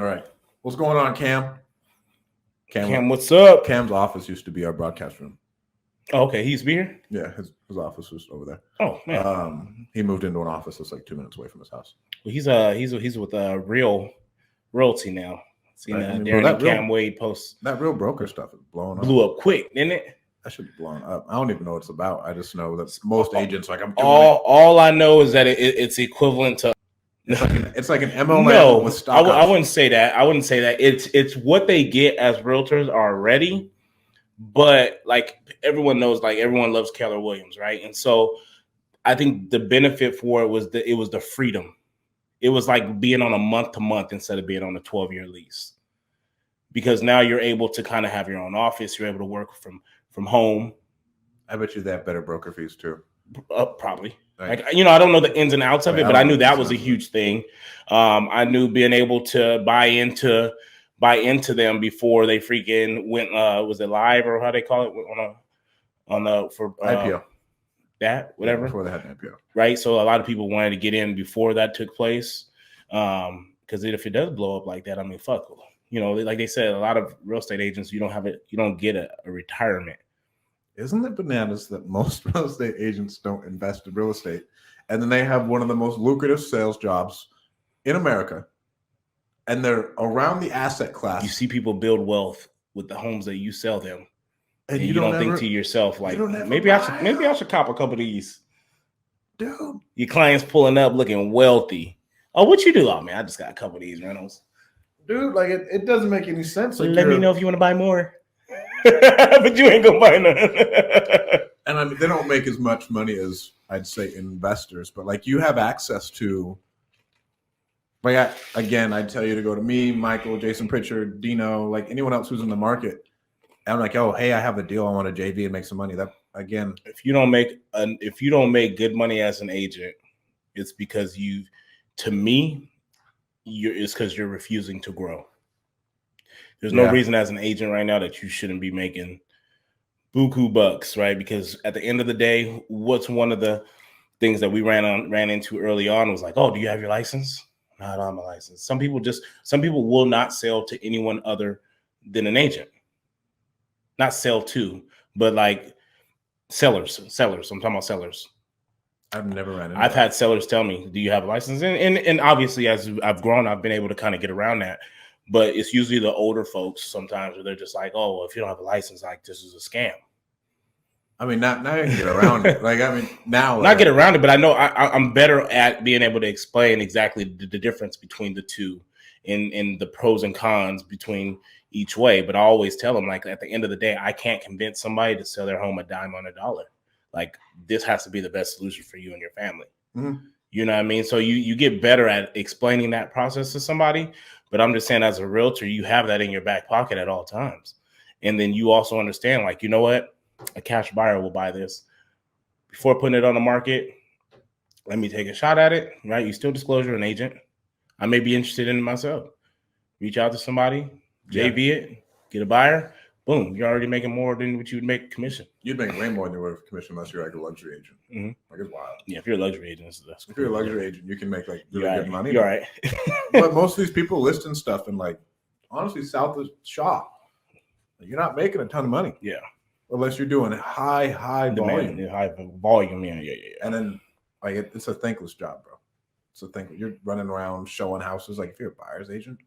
All right. What's going on, Cam? Cam, what's up? Cam's office used to be our broadcast room. Oh, okay, he used to be here? Yeah, his office was over there. Oh, man. He moved into an office that's like 2 minutes away from his house. Well, he's with Realty now. Seen Right? Darren and Cam Wade posts. That Real Broker stuff is blowing up. Blew up quick, didn't it? That should be blown up. I don't even know what it's about. I just know that most agents like I'm doing all I know is that it's equivalent to it's like an MLM no, with stock. I wouldn't say that. It's what they get as realtors already, but like everyone knows, like everyone loves Keller Williams, right? And so I think the benefit for it was the freedom. It was like being on a month to month instead of being on a 12-year lease, because now you're able to kind of have your own office. You're able to work from home. I bet you they have better broker fees too. Probably. Like, I don't know the ins and outs of it, but I knew that was a huge thing. I knew being able to buy into them before they freaking went. Was it live or how they call it on the for IPO? That whatever before they had an IPO, right? So a lot of people wanted to get in before that took place, because if it does blow up like that, I mean, fuck. Like they said, a lot of real estate agents, you don't get a retirement. Isn't it bananas that most real estate agents don't invest in real estate, and then they have one of the most lucrative sales jobs in America, and they're around the asset class? You see people build wealth with the homes that you sell them, and you don't think to yourself like, maybe I should cop a couple of these. Dude, your clients pulling up looking wealthy. Oh, what you do? Oh man, I just got a couple of these rentals. Dude, like it doesn't make any sense. Like, let me know if you want to buy more. But you ain't gonna buy none. And I mean, they don't make as much money as I'd say investors, but like you have access to. Like I'd tell you to go to me, Michael, Jason Pritchard, Dino, like anyone else who's in the market. And I'm like, oh, hey, I have a deal. I want to JV and make some money. That again, if you don't make good money as an agent, it's because it's because you're refusing to grow. There's no reason as an agent right now that you shouldn't be making buku bucks, right? Because at the end of the day, what's one of the things that we ran into early on was like, oh, do you have your license? No, I don't have my license. Some people will not sell to anyone other than an agent. Not sell to, but like sellers. I'm talking about sellers. I've never ran into I've had sellers tell me, do you have a license? And obviously as I've grown, I've been able to kind of get around that. But it's usually the older folks sometimes where they're just like, oh, well, if you don't have a license, like this is a scam. I mean, now you can get around it. Like, I mean, now. Not get around it, but I know I'm better at being able to explain exactly the difference between the two and the pros and cons between each way. But I always tell them, like, at the end of the day, I can't convince somebody to sell their home a dime on a dollar. Like, this has to be the best solution for you and your family. Mm-hmm. You know what I mean? So you get better at explaining that process to somebody. But I'm just saying, as a realtor, you have that in your back pocket at all times. And then you also understand, like, you know what? A cash buyer will buy this. Before putting it on the market, let me take a shot at it, right? You still disclose you're an agent. I may be interested in it myself. Reach out to somebody, JV it, get a buyer. Boom, you're already making more than what you would make commission. You'd make way more than you would with commission unless you're like a luxury agent. Mm-hmm. Like, it's wild. Yeah, if you're a luxury agent, that's cool. If you're a luxury agent, you can make like really good money. You're right. But most of these people listing stuff in like, honestly, south of shop, you're not making a ton of money. Yeah. Unless you're doing high volume. Yeah, high volume, yeah. And then like it's a thankless job, bro. It's a thankless. You're running around showing houses. Like if you're a buyer's agent,